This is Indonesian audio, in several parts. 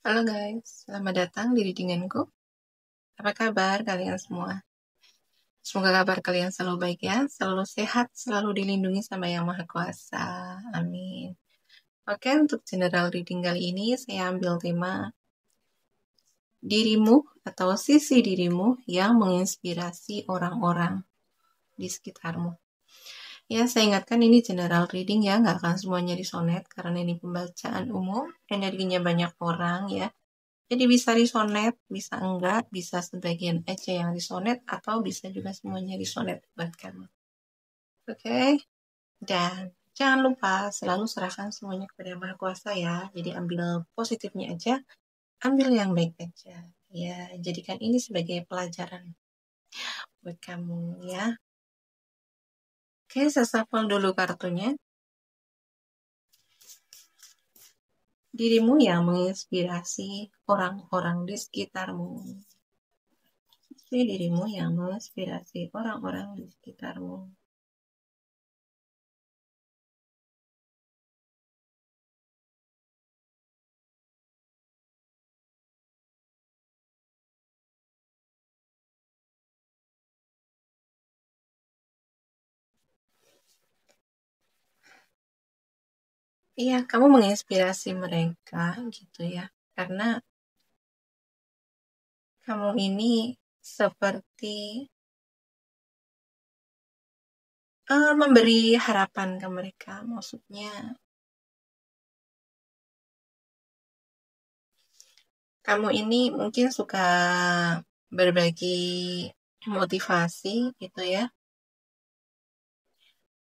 Halo guys, selamat datang di readinganku. Apa kabar kalian semua? Semoga kabar kalian selalu baik ya, selalu sehat, selalu dilindungi sama Yang Maha Kuasa. Amin. Oke, untuk general reading kali ini saya ambil tema dirimu atau sisi dirimu yang menginspirasi orang-orang di sekitarmu. Ya, saya ingatkan ini general reading ya, nggak akan semuanya disonet karena ini pembacaan umum, energinya banyak orang ya. Jadi bisa resonate, bisa enggak, bisa sebagian aja yang resonate, atau bisa juga semuanya resonate buat kamu. Oke? Dan jangan lupa selalu serahkan semuanya kepada Yang Maha Kuasa ya. Jadi ambil positifnya aja, ambil yang baik aja. Ya, jadikan ini sebagai pelajaran buat kamu ya. Oke, saya shuffle dulu kartunya. Dirimu yang menginspirasi orang-orang di sekitarmu. Dirimu yang menginspirasi orang-orang di sekitarmu. Iya, kamu menginspirasi mereka gitu ya. Karena kamu ini seperti memberi harapan ke mereka. Maksudnya, kamu ini mungkin suka berbagi motivasi gitu ya.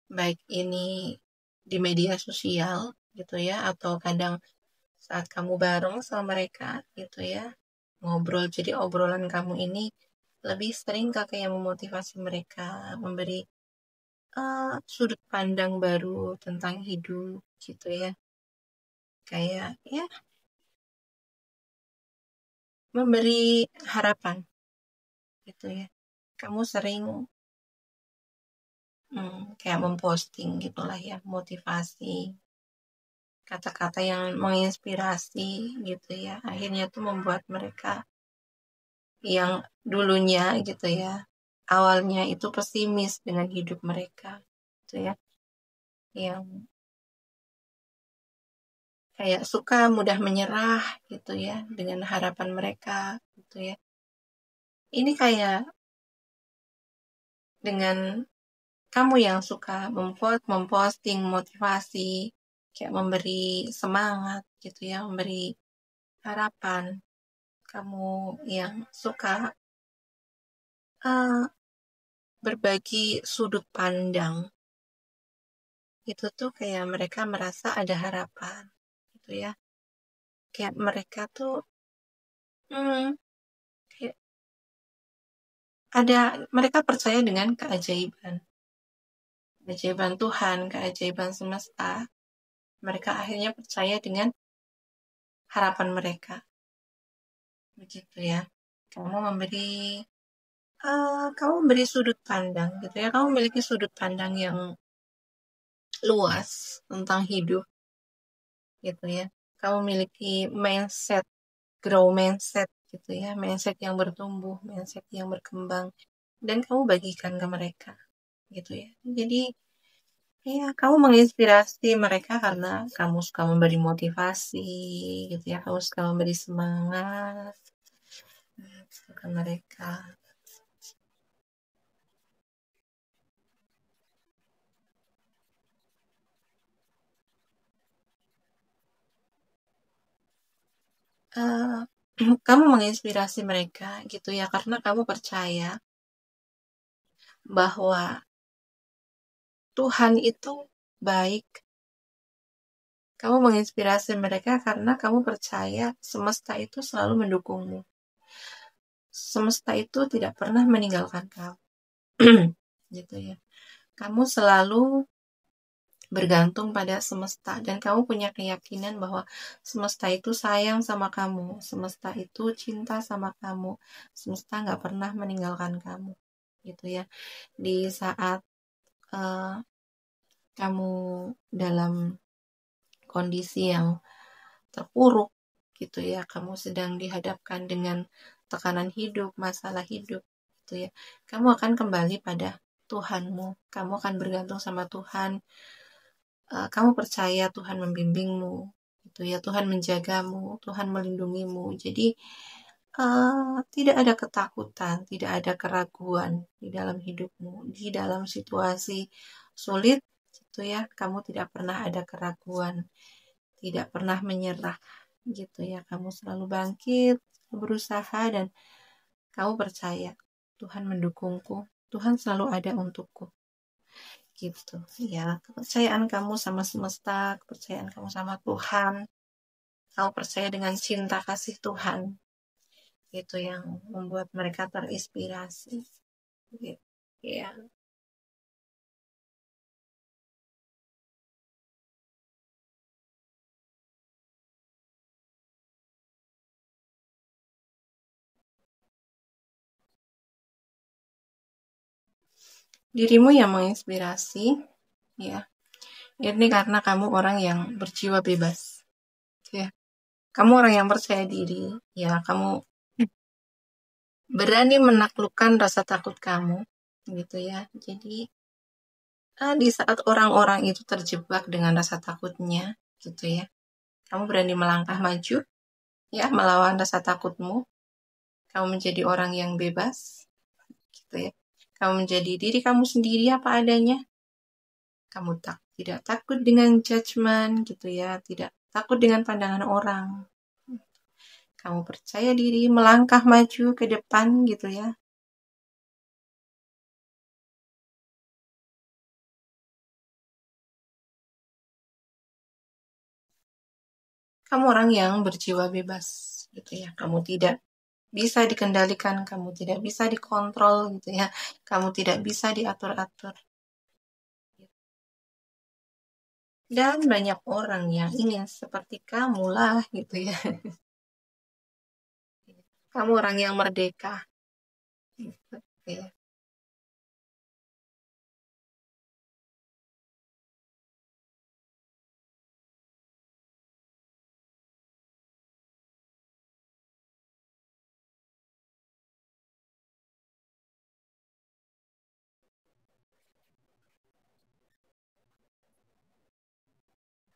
Baik ini di media sosial gitu ya. Atau kadang saat kamu bareng sama mereka gitu ya. Ngobrol, jadi obrolan kamu ini lebih sering kakak yang memotivasi mereka, memberi sudut pandang baru tentang hidup gitu ya. Kayak ya memberi harapan gitu ya. Kamu sering kayak memposting gitulah ya, motivasi, kata-kata yang menginspirasi gitu ya. Akhirnya tuh membuat mereka yang dulunya gitu ya, awalnya itu pesimis dengan hidup mereka gitu ya. Yang kayak suka mudah menyerah gitu ya dengan harapan mereka gitu ya. Ini kayak dengan kamu yang suka memposting motivasi, kayak memberi semangat gitu ya, memberi harapan. Kamu yang suka uh, berbagi sudut pandang, itu tuh kayak mereka merasa ada harapan gitu ya. Kayak mereka tuh hmm, kayak mereka percaya dengan keajaiban Tuhan, keajaiban semesta. Mereka akhirnya percaya dengan harapan mereka. Begitu ya. Kamu memberi sudut pandang gitu ya. Kamu memiliki sudut pandang yang luas tentang hidup gitu ya. Kamu memiliki mindset, grow mindset gitu ya. Mindset yang bertumbuh, mindset yang berkembang. Dan kamu bagikan ke mereka gitu ya. Jadi ya, kamu menginspirasi mereka karena kamu suka memberi motivasi gitu ya. Kamu suka memberi semangat ke mereka. Uh, kamu menginspirasi mereka gitu ya karena kamu percaya bahwa Tuhan itu baik. Kamu menginspirasi mereka karena kamu percaya semesta itu selalu mendukungmu. Semesta itu tidak pernah meninggalkan kamu. Gitu ya. Kamu selalu bergantung pada semesta dan kamu punya keyakinan bahwa semesta itu sayang sama kamu, semesta itu cinta sama kamu, semesta nggak pernah meninggalkan kamu, gitu ya. Di saat uh, kamu dalam kondisi yang terpuruk, gitu ya, kamu sedang dihadapkan dengan tekanan hidup, masalah hidup gitu ya, kamu akan kembali pada Tuhanmu, kamu akan bergantung sama Tuhan. Kamu percaya Tuhan membimbingmu gitu ya, Tuhan menjagamu, Tuhan melindungimu. Jadi tidak ada ketakutan, tidak ada keraguan di dalam hidupmu, di dalam situasi sulit gitu ya, kamu tidak pernah ada keraguan, tidak pernah menyerah gitu ya, kamu selalu bangkit, berusaha, dan kamu percaya Tuhan mendukungku, Tuhan selalu ada untukku gitu ya. Kepercayaan kamu sama semesta, kepercayaan kamu sama Tuhan, kamu percaya dengan cinta kasih Tuhan, itu yang membuat mereka terinspirasi gitu ya. Dirimu yang menginspirasi ya, ini karena kamu orang yang berjiwa bebas ya, kamu orang yang percaya diri ya, kamu berani menaklukkan rasa takut kamu gitu ya. Jadi di saat orang-orang itu terjebak dengan rasa takutnya gitu ya, kamu berani melangkah maju ya, melawan rasa takutmu, kamu menjadi orang yang bebas gitu ya, kamu menjadi diri kamu sendiri apa adanya, kamu tidak takut dengan judgement gitu ya, tidak takut dengan pandangan orang, kamu percaya diri melangkah maju ke depan gitu ya. Kamu orang yang berjiwa bebas gitu ya, kamu tidak bisa dikendalikan, kamu tidak bisa dikontrol gitu ya, kamu tidak bisa diatur-atur. Dan banyak orang yang ingin seperti kamu lah gitu ya. Kamu orang yang merdeka gitu ya.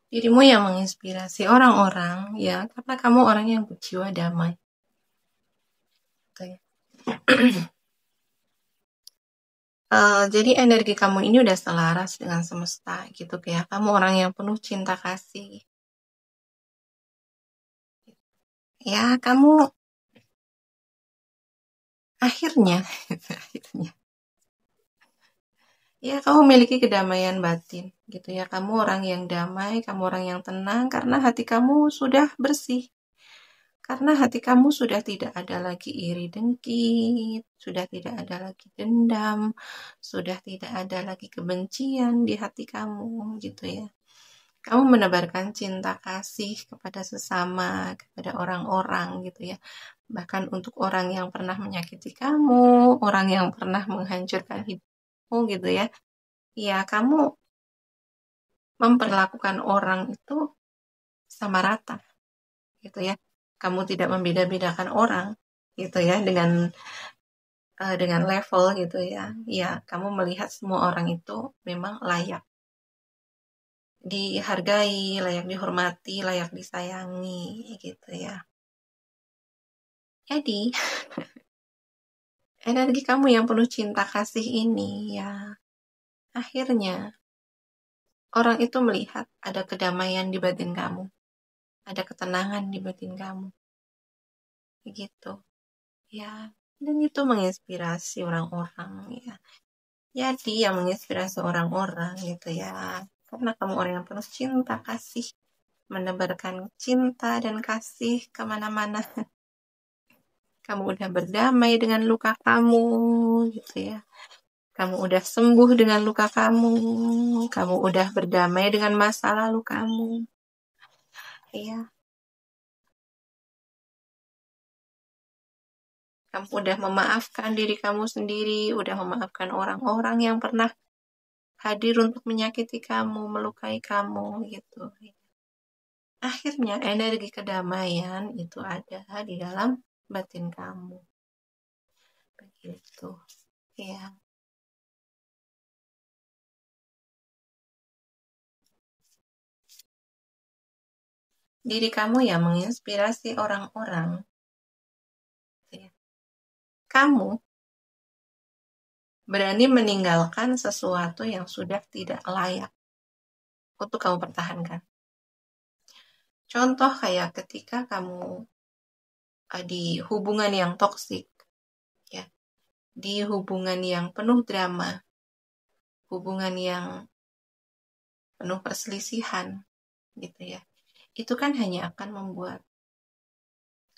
Dirimu yang menginspirasi orang-orang ya, karena kamu orang yang berjiwa damai gitu ya. Jadi energi kamu ini udah selaras dengan semesta gitu ya. Kamu orang yang penuh cinta kasih. Ya, kamu akhirnya, akhirnya, ya kamu memiliki kedamaian batin gitu ya. Kamu orang yang damai, kamu orang yang tenang karena hati kamu sudah bersih. Karena hati kamu sudah tidak ada lagi iri dengki, sudah tidak ada lagi dendam, sudah tidak ada lagi kebencian di hati kamu gitu ya. Kamu menebarkan cinta kasih kepada sesama, kepada orang-orang gitu ya. Bahkan untuk orang yang pernah menyakiti kamu, orang yang pernah menghancurkan hidupmu gitu ya. Ya, kamu memperlakukan orang itu sama rata gitu ya. Kamu tidak membeda-bedakan orang gitu ya, dengan level gitu ya. Ya, kamu melihat semua orang itu memang layak dihargai, layak dihormati, layak disayangi gitu ya. Jadi, energi kamu yang penuh cinta kasih ini ya, akhirnya orang itu melihat ada kedamaian di batin kamu, ada ketenangan di batin kamu. Begitu. Ya, dan itu menginspirasi orang-orang ya. Jadi yang menginspirasi orang-orang gitu ya, karena kamu orang yang penuh cinta kasih, menebarkan cinta dan kasih kemana-mana. Kamu udah berdamai dengan luka kamu gitu ya. Kamu udah sembuh dengan luka kamu. Kamu udah berdamai dengan masa lalu kamu. Iya. Kamu udah memaafkan diri kamu sendiri, udah memaafkan orang-orang yang pernah hadir untuk menyakiti kamu, melukai kamu gitu. akhirnya energi kedamaian itu ada di dalam batin kamu. Begitu. Ya. Diri kamu yang menginspirasi orang-orang. Ya. Kamu berani meninggalkan sesuatu yang sudah tidak layak untuk kamu pertahankan. Contoh kayak ketika kamu di hubungan yang toksik, ya, di hubungan yang penuh drama, hubungan yang penuh perselisihan, gitu ya. Itu kan hanya akan membuat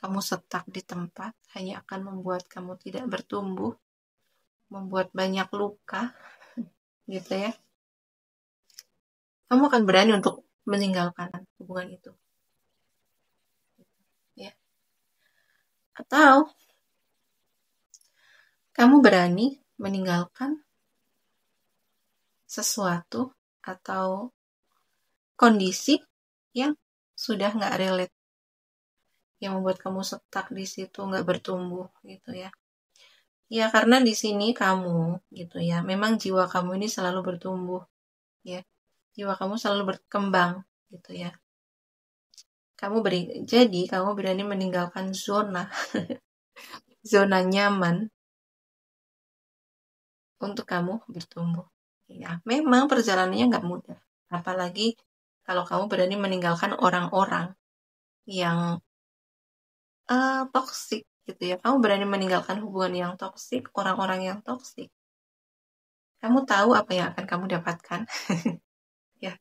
kamu stuck di tempat, hanya akan membuat kamu tidak bertumbuh, membuat banyak luka, gitu ya. Kamu akan berani untuk meninggalkan hubungan itu. Ya. Atau kamu berani meninggalkan sesuatu atau kondisi yang sudah nggak relate, yang membuat kamu stuck di situ, nggak bertumbuh, gitu ya. Ya, karena di sini kamu, gitu ya, memang jiwa kamu ini selalu bertumbuh, ya. Jiwa kamu selalu berkembang, gitu ya. Jadi kamu berani meninggalkan zona nyaman untuk kamu bertumbuh. Ya, memang perjalanannya nggak mudah. Apalagi kalau kamu berani meninggalkan orang-orang yang toksik, gitu ya. Kamu berani meninggalkan hubungan yang toksik, orang-orang yang toksik. Kamu tahu apa yang akan kamu dapatkan? Ya,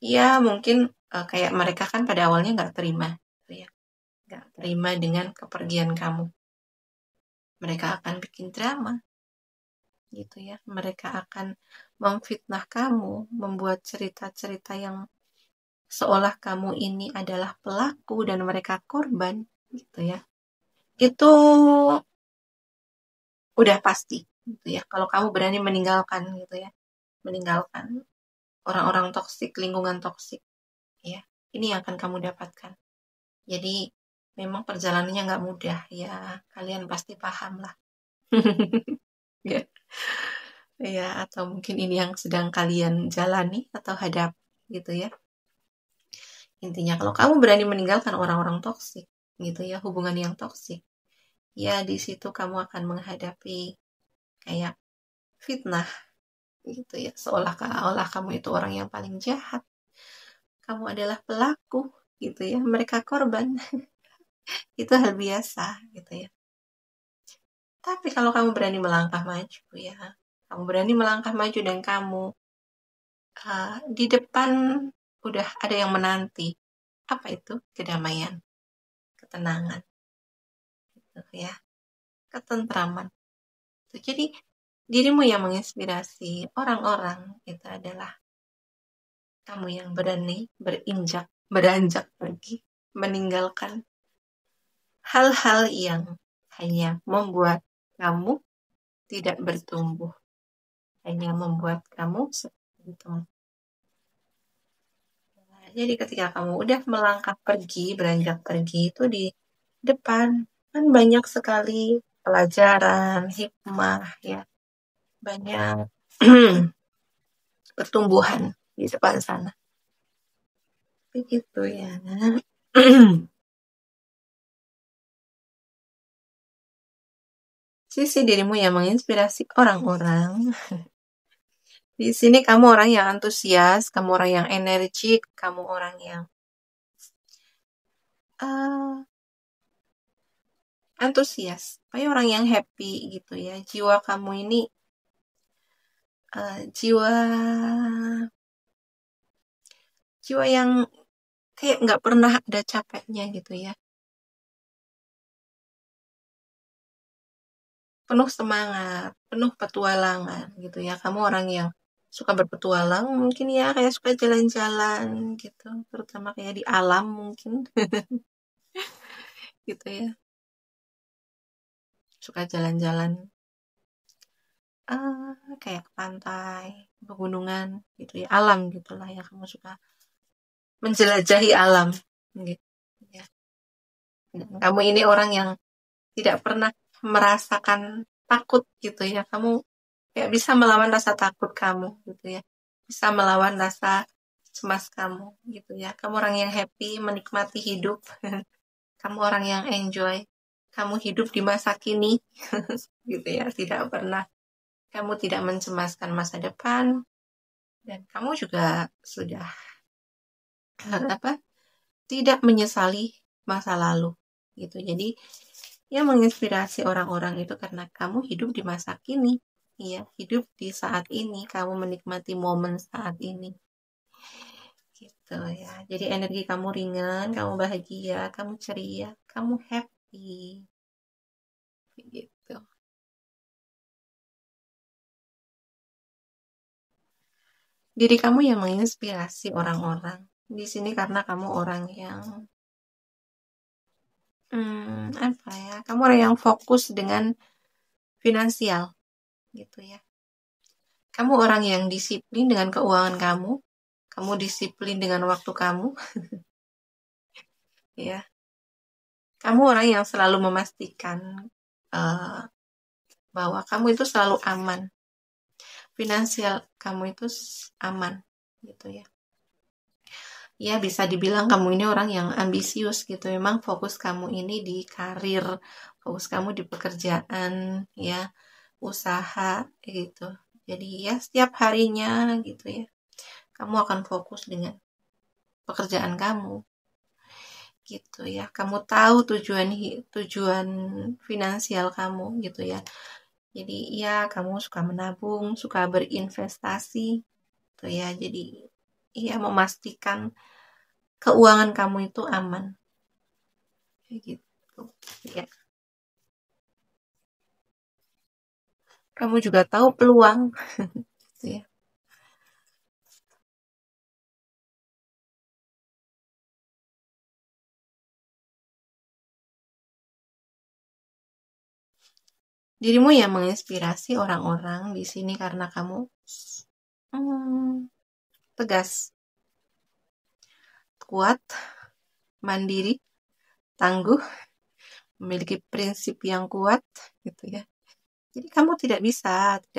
ya mungkin kayak mereka kan pada awalnya nggak terima, gitu ya. Nggak terima dengan kepergian kamu. Mereka akan bikin drama, gitu ya. Mereka akan memfitnah kamu, membuat cerita-cerita yang seolah kamu ini adalah pelaku dan mereka korban, gitu ya. Itu udah pasti, gitu ya. Kalau kamu berani meninggalkan, gitu ya, meninggalkan orang-orang toksik, lingkungan toksik, ya, ini yang akan kamu dapatkan. Jadi memang perjalanannya nggak mudah, ya. Kalian pasti paham lah. Ya. Ya, atau mungkin ini yang sedang kalian jalani atau hadap, gitu ya. Intinya kalau kamu berani meninggalkan orang-orang toksik, gitu ya, hubungan yang toksik, ya di situ kamu akan menghadapi kayak fitnah, gitu ya, seolah-olah kamu itu orang yang paling jahat, kamu adalah pelaku, gitu ya, mereka korban. Itu hal biasa, gitu ya. Tapi kalau kamu berani melangkah maju, ya, kamu berani melangkah maju dan kamu di depan udah ada yang menanti. Apa itu? Kedamaian, ketenangan, gitu ya, ketentraman. Jadi dirimu yang menginspirasi orang-orang itu adalah kamu yang berani beranjak pergi, meninggalkan hal-hal yang hanya membuat kamu tidak bertumbuh, hanya membuat kamu seperti itu. Jadi ketika kamu udah melangkah pergi, beranjak pergi, itu di depan kan banyak sekali pelajaran, hikmah, ya, banyak pertumbuhan di depan sana. Begitu ya. Sisi dirimu yang menginspirasi orang-orang. Di sini kamu orang yang antusias, kamu orang yang energik, kamu orang yang antusias, kayak orang yang happy, gitu ya. Jiwa kamu ini jiwa yang kayak nggak pernah ada capeknya, gitu ya. Penuh semangat, penuh petualangan, gitu ya. Kamu orang yang suka berpetualang, mungkin ya, kayak suka jalan-jalan, gitu. Terutama kayak di alam mungkin, gitu ya. Suka jalan-jalan kayak ke pantai, pegunungan, gitu ya. Alam, gitulah ya, kamu suka menjelajahi alam gitu ya. Kamu ini orang yang tidak pernah merasakan takut gitu ya. Kamu ya bisa melawan rasa takut kamu gitu ya. Bisa melawan rasa cemas kamu gitu ya. Kamu orang yang happy, menikmati hidup. Kamu orang yang enjoy. Kamu hidup di masa kini gitu ya. Tidak pernah, kamu tidak mencemaskan masa depan, dan kamu juga sudah apa? Tidak menyesali masa lalu gitu. Jadi yang menginspirasi orang-orang itu karena kamu hidup di masa kini, ya, hidup di saat ini, kamu menikmati momen saat ini, gitu ya. Jadi energi kamu ringan, kamu bahagia, kamu ceria, kamu happy, gitu. Diri kamu yang menginspirasi orang-orang. Di sini karena kamu orang yang, apa ya? Kamu orang yang fokus dengan finansial, gitu ya. Kamu orang yang disiplin dengan keuangan kamu. Kamu disiplin dengan waktu kamu, ya. Kamu orang yang selalu memastikan uh, bahwa kamu itu selalu aman. Finansial kamu itu aman, gitu ya. Ya, bisa dibilang kamu ini orang yang ambisius gitu. Memang fokus kamu ini di karir, fokus kamu di pekerjaan, ya, usaha gitu. Jadi ya setiap harinya gitu ya, kamu akan fokus dengan pekerjaan kamu gitu ya. Kamu tahu tujuan finansial kamu gitu ya. Jadi ya kamu suka menabung, suka berinvestasi gitu ya. Jadi ya memastikan keuangan kamu itu aman gitu ya. Kamu juga tahu peluang gitu ya. Dirimu yang menginspirasi orang-orang di sini karena kamu hmm, tegas, kuat, mandiri, tangguh, memiliki prinsip yang kuat gitu ya. Jadi kamu tidak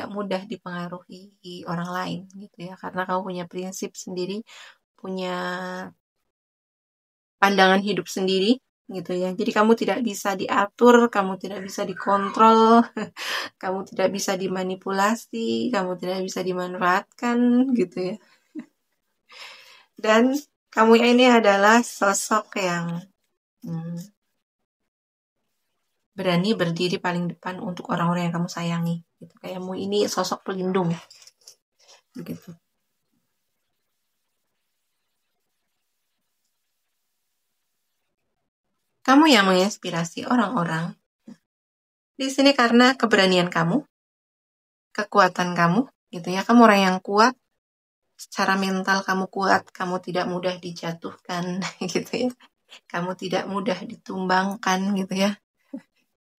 mudah dipengaruhi orang lain gitu ya, karena kamu punya prinsip sendiri, punya pandangan hidup sendiri gitu ya. Jadi kamu tidak bisa diatur, kamu tidak bisa dikontrol, kamu tidak bisa dimanipulasi, kamu tidak bisa dimanfaatkan gitu ya. Dan kamu ini adalah sosok yang hmm, berani berdiri paling depan untuk orang-orang yang kamu sayangi gitu. Kamu ini sosok pelindung begitu. Kamu yang menginspirasi orang-orang di sini karena keberanian kamu, kekuatan kamu gitu ya. Kamu orang yang kuat, secara mental kamu kuat, kamu tidak mudah dijatuhkan gitu ya. Kamu tidak mudah ditumbangkan gitu ya.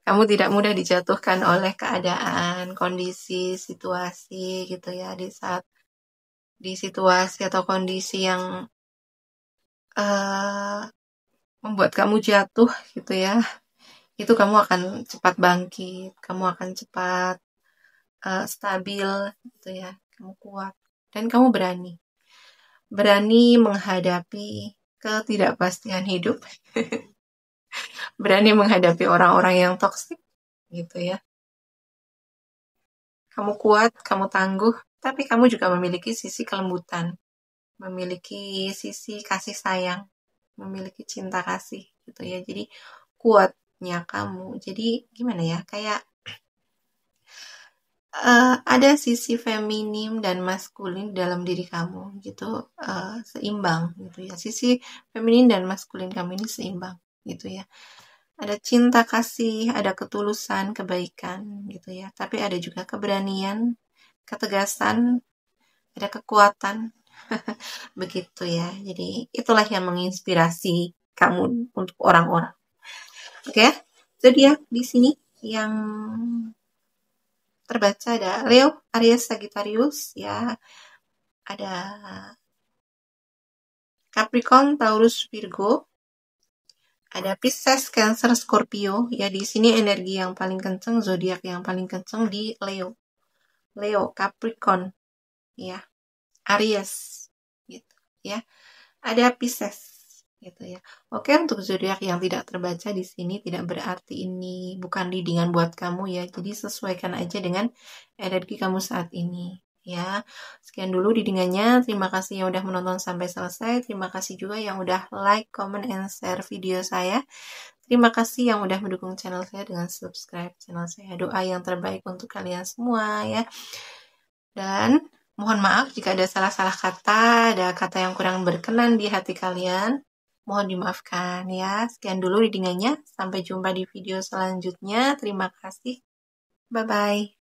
Kamu tidak mudah dijatuhkan oleh keadaan, kondisi, situasi gitu ya. Di saat di situasi atau kondisi yang uh, membuat kamu jatuh gitu ya, itu kamu akan cepat bangkit, kamu akan cepat stabil gitu ya. Kamu kuat dan kamu berani menghadapi ketidakpastian hidup, berani menghadapi orang-orang yang toksik gitu ya. Kamu kuat, kamu tangguh, tapi kamu juga memiliki sisi kelembutan, memiliki sisi kasih sayang, memiliki cinta kasih gitu ya. Jadi kuatnya kamu. Jadi gimana ya? Kayak ada sisi feminim dan maskulin dalam diri kamu gitu, seimbang gitu ya. Sisi feminin dan maskulin kamu ini seimbang gitu ya. Ada cinta kasih, ada ketulusan, kebaikan gitu ya. Tapi ada juga keberanian, ketegasan, ada kekuatan begitu ya. Jadi itulah yang menginspirasi kamu untuk orang-orang. Oke, itu dia di sini yang terbaca ada Leo, Aries, Sagittarius ya, ada Capricorn, Taurus, Virgo. Ada Pisces, Cancer, Scorpio. Ya, di sini energi yang paling kenceng, zodiak yang paling kenceng di Leo. Leo, Capricorn, ya. Aries, gitu, ya. Ada Pisces, gitu ya. Oke, untuk zodiak yang tidak terbaca di sini tidak berarti ini bukan readingan buat kamu ya. Jadi sesuaikan aja dengan energi kamu saat ini. Ya, sekian dulu readingannya. Terima kasih yang udah menonton sampai selesai. Terima kasih juga yang udah like, comment, and share video saya. Terima kasih yang udah mendukung channel saya dengan subscribe channel saya. Doa yang terbaik untuk kalian semua ya. Dan mohon maaf jika ada salah-salah kata, ada kata yang kurang berkenan di hati kalian. Mohon dimaafkan ya. Sekian dulu readingannya. Sampai jumpa di video selanjutnya. Terima kasih. Bye-bye.